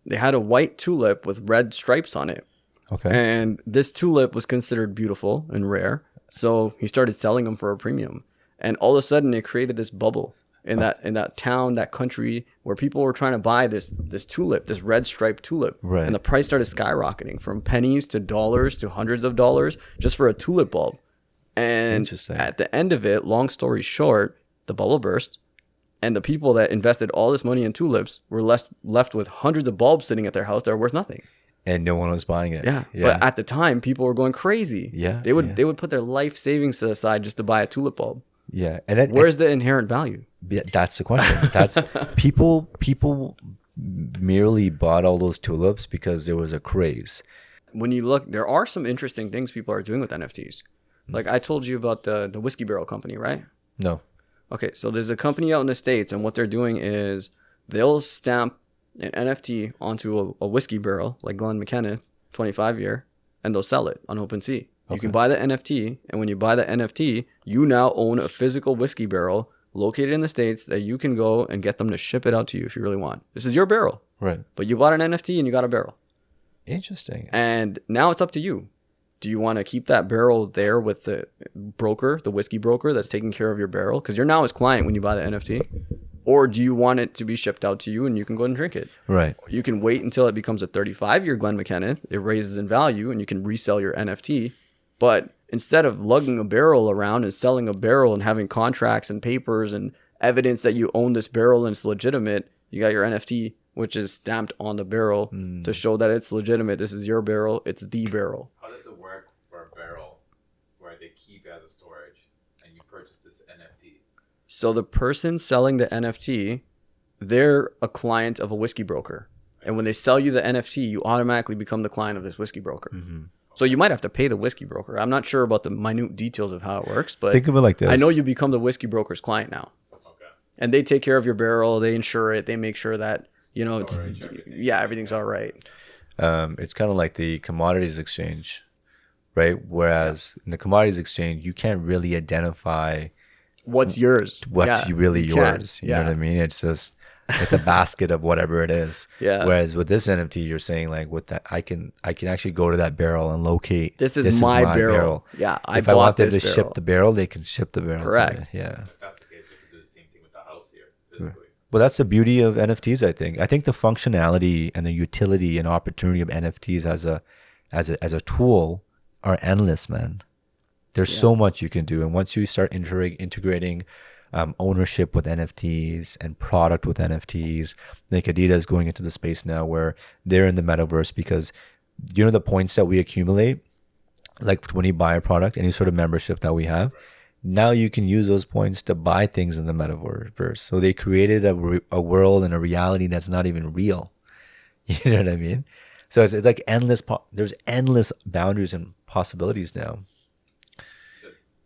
Speaker 4: They had a white tulip with red stripes on it.
Speaker 2: Okay.
Speaker 4: And this tulip was considered beautiful and rare. So he started selling them for a premium. And all of a sudden it created this bubble in that town, that country, where people were trying to buy this tulip, this red striped tulip.
Speaker 2: Right.
Speaker 4: And the price started skyrocketing from pennies to dollars to hundreds of dollars just for a tulip bulb. And
Speaker 2: Interesting.
Speaker 4: at the end of it, long story short, the bubble burst. And the people that invested all this money in tulips were left with hundreds of bulbs sitting at their house that are worth nothing.
Speaker 2: And no one was buying it.
Speaker 4: Yeah. But at the time, people were going crazy.
Speaker 2: Yeah,
Speaker 4: They would
Speaker 2: yeah.
Speaker 4: they would put their life savings to the side just to buy a tulip bulb.
Speaker 2: Yeah. And
Speaker 4: Where's the inherent value?
Speaker 2: that's the question. That's people merely bought all those tulips because there was a craze.
Speaker 4: When you look, there are some interesting things people are doing with NFTs. Like I told you about the whiskey barrel company, right?
Speaker 2: No.
Speaker 4: Okay, so there's a company out in the States, and what they're doing is they'll stamp an NFT onto a whiskey barrel, like Glenn McKenna, 25-year, and they'll sell it on OpenSea. You can buy the NFT, and when you buy the NFT, you now own a physical whiskey barrel located in the States that you can go and get them to ship it out to you if you really want. This is your barrel,
Speaker 2: Right.
Speaker 4: but you bought an NFT and you got a barrel.
Speaker 2: Interesting.
Speaker 4: And now it's up to you Do you want to keep that barrel there with the broker, the whiskey broker that's taking care of your barrel? Because you're now his client when you buy the NFT. Or do you want it to be shipped out to you and you can go and drink it?
Speaker 2: Right.
Speaker 4: You can wait until it becomes a 35-year Glen McKenneth. It raises in value and you can resell your NFT. But instead of lugging a barrel around and selling a barrel and having contracts and papers and evidence that you own this barrel and it's legitimate, you got your NFT, which is stamped on the barrel to show that it's legitimate. This is your barrel. It's the barrel.
Speaker 5: How does it work for a barrel where they keep it as a storage and you purchase this NFT?
Speaker 4: So the person selling the NFT, they're a client of a whiskey broker. And when they sell you the NFT, you automatically become the client of this whiskey broker.
Speaker 2: Mm-hmm.
Speaker 4: So you might have to pay the whiskey broker. I'm not sure about the minute details of how it works, but
Speaker 2: Think of it like this.
Speaker 4: I know you become the whiskey broker's client now.
Speaker 5: Okay.
Speaker 4: And they take care of your barrel. They insure it. They make sure that, you know, it's,
Speaker 5: Storage, everything.
Speaker 4: yeah, everything's all right.
Speaker 2: It's kind of like the commodities exchange, right? Whereas in the commodities exchange, you can't really identify
Speaker 4: What's yours?
Speaker 2: what's
Speaker 4: Yeah,
Speaker 2: really
Speaker 4: you can.
Speaker 2: yours. You know what I mean? It's just it's a basket of whatever it is.
Speaker 4: Yeah.
Speaker 2: Whereas with this NFT, you're saying like with that, I can actually go to that barrel and locate.
Speaker 4: This is my barrel. Yeah,
Speaker 2: If I want them to
Speaker 4: this barrel.
Speaker 2: ship the barrel, they can ship the barrel. to
Speaker 4: Correct.
Speaker 2: me. Yeah.
Speaker 5: If that's the case, they can do the same thing with the house here, physically.
Speaker 2: Well, that's the beauty of NFTs. I think the functionality and the utility and opportunity of NFTs as a tool are endless, man. There's so much you can do, and once you start integrating ownership with NFTs and product with NFTs, like Adidas going into the space now where they're in the metaverse because you know the points that we accumulate, like when you buy a product, any sort of membership that we have. Now you can use those points to buy things in the metaverse. So they created a world and a reality that's not even real. You know what I mean? So it's like endless. There's endless boundaries and possibilities now.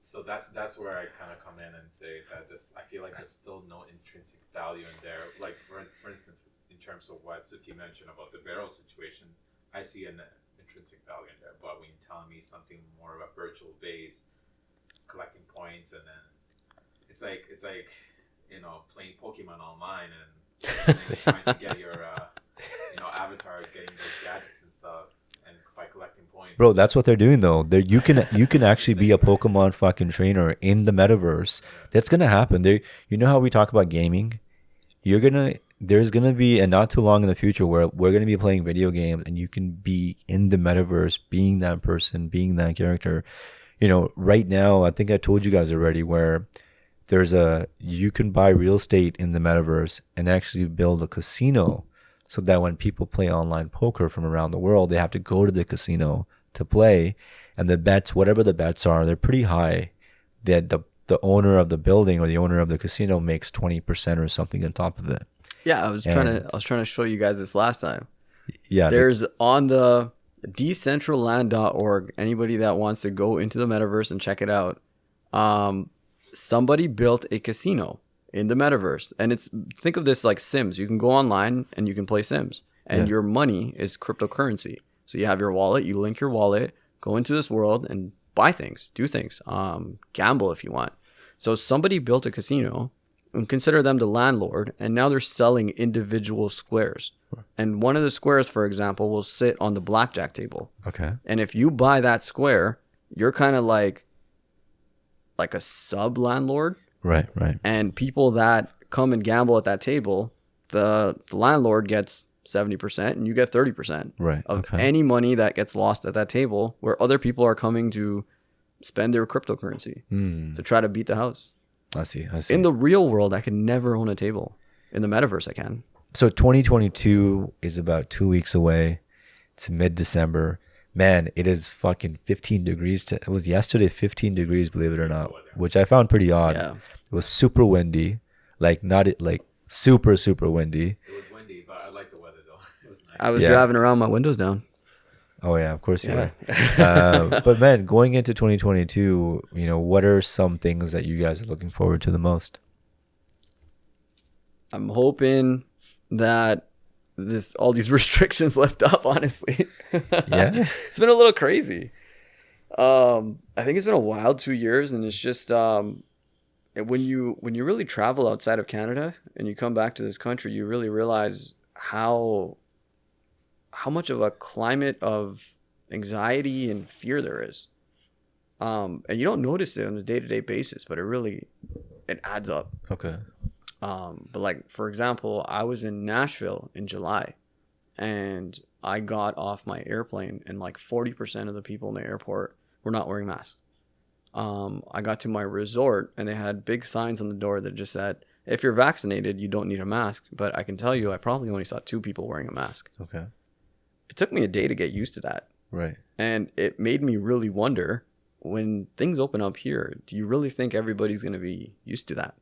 Speaker 5: So that's where I kind of come in and say that I feel like there's still no intrinsic value in there. Like for instance, in terms of what Sukhi mentioned about the barrel situation, I see an intrinsic value in there. But when you're telling me something more of a virtual base, collecting points, and then it's like you know, playing Pokemon online and trying to get your avatar, getting those gadgets and stuff, and by collecting points.
Speaker 2: Bro, that's what they're doing though. You can actually be a Pokemon fucking trainer in the metaverse. That's gonna happen. You know how we talk about gaming? There's gonna be, and not too long in the future, where we're gonna be playing video games and you can be in the metaverse, being that person, being that character. You know, right now, I think I told you guys already, where you can buy real estate in the metaverse and actually build a casino, so that when people play online poker from around the world, they have to go to the casino to play, and the bets, whatever the bets are, they're pretty high. That the owner of the building or the owner of the casino makes 20% or something on top of it.
Speaker 4: Yeah, I was trying to show you guys this last time.
Speaker 2: Yeah,
Speaker 4: There's on the decentraland.org, anybody that wants to go into the metaverse and check it out, somebody built a casino in the metaverse, and think of this like Sims. You can go online and you can play Sims, and your money is cryptocurrency. So you have your wallet, you link your wallet, go into this world and buy things, do things, gamble if you want. So somebody built a casino and consider them the landlord, and now they're selling individual squares. And one of the squares, for example, will sit on the blackjack table.
Speaker 2: Okay.
Speaker 4: And if you buy that square, you're kind of like a sub landlord.
Speaker 2: Right.
Speaker 4: And people that come and gamble at that table, the landlord gets 70% and you get 30% of any money that gets lost at that table, where other people are coming to spend their cryptocurrency to try to beat the house.
Speaker 2: I see.
Speaker 4: In the real world, I could never own a table. In the metaverse, I can.
Speaker 2: So 2022 is about 2 weeks away. It's mid-December. Man, it is fucking 15 degrees. It was yesterday 15 degrees, believe it or not, which I found pretty odd.
Speaker 4: Yeah.
Speaker 2: It was super windy, like super, super windy.
Speaker 5: It was windy, but I like the weather though. It was nice.
Speaker 4: I was driving around, my windows down.
Speaker 2: Oh yeah, of course you were. But man, going into 2022, you know, what are some things that you guys are looking forward to the most?
Speaker 4: I'm hoping that all these restrictions lift up, honestly.
Speaker 2: Yeah.
Speaker 4: It's been a little crazy. I think it's been a wild 2 years, and it's just when you really travel outside of Canada and you come back to this country, you really realize how much of a climate of anxiety and fear there is. And you don't notice it on a day-to-day basis, but it adds up.
Speaker 2: Okay.
Speaker 4: But like, for example, I was in Nashville in July, and I got off my airplane, and like 40% of the people in the airport were not wearing masks. I got to my resort, and they had big signs on the door that just said, if you're vaccinated, you don't need a mask. But I can tell you, I probably only saw 2 people wearing a mask.
Speaker 2: Okay.
Speaker 4: It took me a day to get used to that.
Speaker 2: Right.
Speaker 4: And it made me really wonder, when things open up here, do you really think everybody's going to be used to that?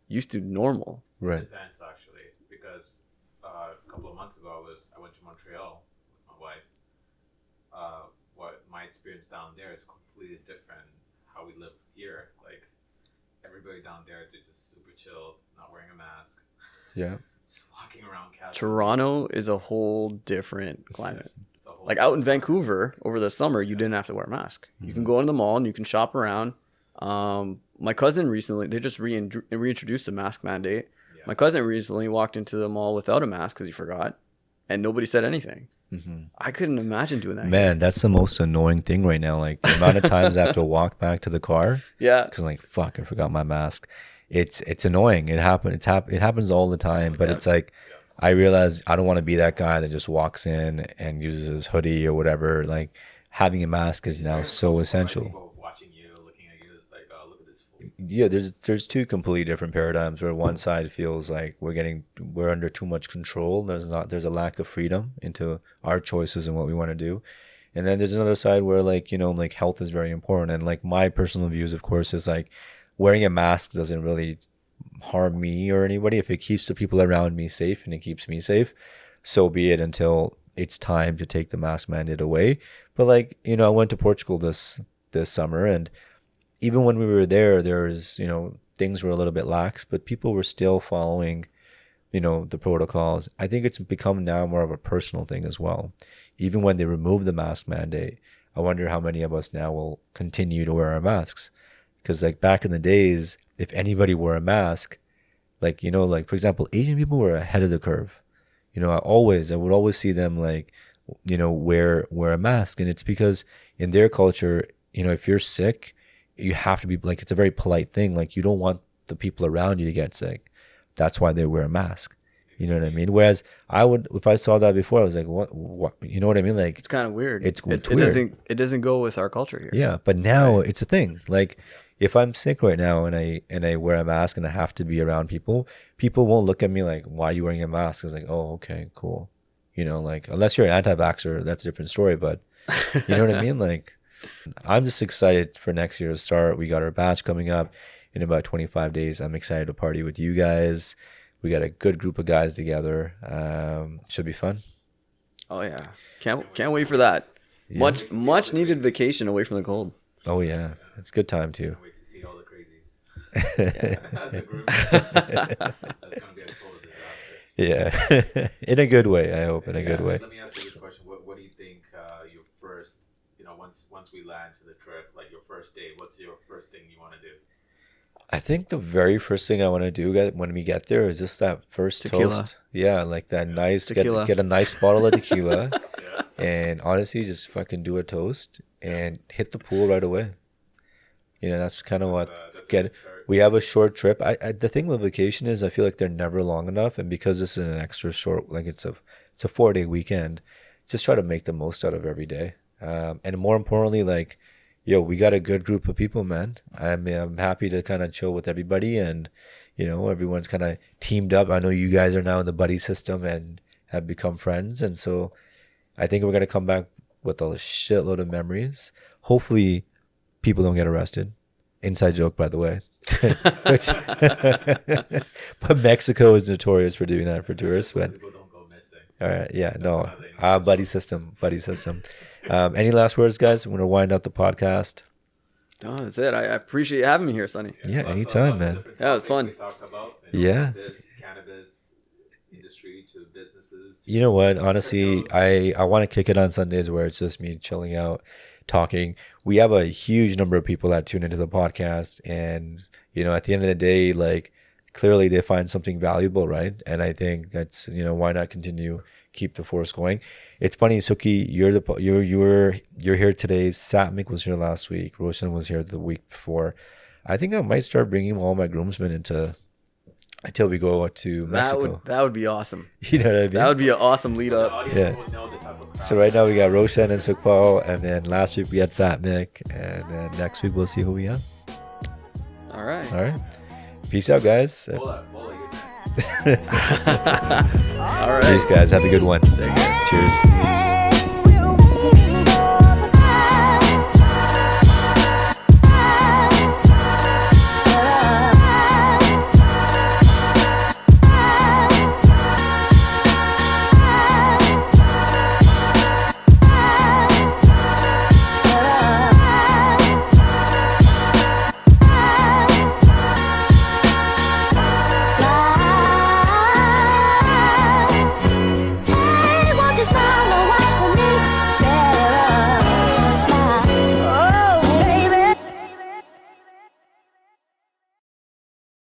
Speaker 4: Used to normal?
Speaker 2: Right.
Speaker 5: It depends, actually, because a couple of months ago, I went to Montreal with my wife. What my experience down there is completely different how we live here. Like, everybody down there, they're just super chilled, not wearing a mask,
Speaker 2: Yeah.
Speaker 5: just walking around casually.
Speaker 4: Toronto is a whole different climate.
Speaker 5: It's a whole
Speaker 4: Like out in Vancouver over the summer, you didn't have to wear a mask. You can go into the mall and you can shop around. My cousin recently, they just reintroduced the mask mandate.
Speaker 5: Yeah.
Speaker 4: My cousin recently walked into the mall without a mask because he forgot, and nobody said anything. I couldn't imagine doing that.
Speaker 2: Man, that's the most annoying thing right now. Like the amount of times I have to walk back to the car
Speaker 4: Yeah.
Speaker 2: because like fuck, I forgot my mask. It's annoying. It happens all the time. But it's like I realize I don't want to be that guy that just walks in and uses his hoodie or whatever. Like having a mask is now so essential.
Speaker 5: People watching you, looking at you, it's like, oh, look at this fool.
Speaker 2: Yeah, there's 2 completely different paradigms where one side feels like we're under too much control. There's a lack of freedom into our choices and what we want to do. And then there's another side where like, like health is very important. And like my personal views, of course, is like wearing a mask doesn't really harm me or anybody. If it keeps the people around me safe and it keeps me safe, so be it, until it's time to take the mask mandate away. But like, I went to Portugal this summer, and even when we were there was, things were a little bit lax, but people were still following, the protocols. I think it's become now more of a personal thing as well. Even when they remove the mask mandate, I wonder how many of us now will continue to wear our masks. Because like back in the days, if anybody wore a mask, like, like for example, Asian people were ahead of the curve. I would always see them like, wear a mask. And it's because in their culture, if you're sick, you have to be like, it's a very polite thing. Like you don't want the people around you to get sick. That's why they wear a mask. You know what I mean? Whereas I would, if I saw that before, I was like, what? You know what I mean? Like
Speaker 4: It's kind of weird.
Speaker 2: It's
Speaker 4: it
Speaker 2: weird.
Speaker 4: It doesn't go with our culture here.
Speaker 2: Yeah, but now it's a thing. Like if I'm sick right now and I wear a mask and I have to be around people won't look at me like, why are you wearing a mask? It's like, oh, okay, cool. Like unless you're an anti-vaxxer, that's a different story. But you know what I mean? Like I'm just excited for next year to start. We got our batch coming up in about 25 days. I'm excited to party with you guys. We got a good group of guys together. Should be fun.
Speaker 4: Oh yeah. Can't wait for that.
Speaker 2: Yeah.
Speaker 4: Much needed vacation away from the cold.
Speaker 2: Oh yeah, it's a good time too.
Speaker 5: Can't wait to see all the crazies. As a group. That's going to be a total disaster.
Speaker 2: Yeah, in a good way. I hope in a good way.
Speaker 5: Let me ask you this question. What do you think your first, once we land to the trip, like your first day, what's your first thing you want to do?
Speaker 2: I think the very first thing I want to do when we get there is just that first
Speaker 4: Tequila.
Speaker 2: toast. Yeah, like that nice,
Speaker 4: Tequila.
Speaker 2: get a nice bottle of tequila.
Speaker 5: Yeah.
Speaker 2: And honestly, just fucking do a toast and hit the pool right away. That's kind of what
Speaker 5: That's a good start.
Speaker 2: We have a short trip. The thing with vacation is I feel like they're never long enough, and because this is an extra short, like it's a 4-day weekend, just try to make the most out of every day. And more importantly, like, we got a good group of people, man. I'm happy to kind of chill with everybody, and everyone's kind of teamed up. I know you guys are now in the buddy system and have become friends, and so I think we're gonna come back with a shitload of memories. Hopefully, people don't get arrested. Inside joke, by the way. But Mexico is notorious for doing that for tourists. But
Speaker 5: People don't go missing.
Speaker 2: all right, yeah, no,
Speaker 5: not the inside
Speaker 2: buddy system. Any last words, guys? I'm gonna wind up the podcast.
Speaker 4: No, that's it. I appreciate you having me here, Sonny.
Speaker 2: Yeah,
Speaker 5: Lots of-
Speaker 2: anytime,
Speaker 5: lots of
Speaker 2: man.
Speaker 5: different
Speaker 4: Yeah, it was
Speaker 5: topics
Speaker 4: fun.
Speaker 5: we talked about,
Speaker 2: Yeah.
Speaker 5: This cannabis industry to businesses. To
Speaker 2: You know what? Honestly,
Speaker 5: cryptos.
Speaker 2: I want to kick it on Sundays where it's just me chilling out, talking. We have a huge number of people that tune into the podcast, and at the end of the day, like clearly they find something valuable, right? And I think that's, you know, why not continue, keep the force going. It's funny, Sukhi, you're here today. Satmik was here last week. Roshan was here the week before. I think I might start bringing all my groomsmen into until we go to Mexico.
Speaker 4: That would be awesome.
Speaker 2: You know what I mean?
Speaker 4: That would be an awesome lead
Speaker 5: The
Speaker 4: up.
Speaker 5: audience
Speaker 2: Yeah.
Speaker 5: will know the type of crowd.
Speaker 2: So right now we got Roshan and Sukhpal, and then last week we had Satmik, and then next week we'll see who we have.
Speaker 4: All right.
Speaker 2: All right. Peace out, guys.
Speaker 5: Bola, you're next.
Speaker 4: All right.
Speaker 2: Peace, guys. Have a good one.
Speaker 4: Take care.
Speaker 2: Cheers.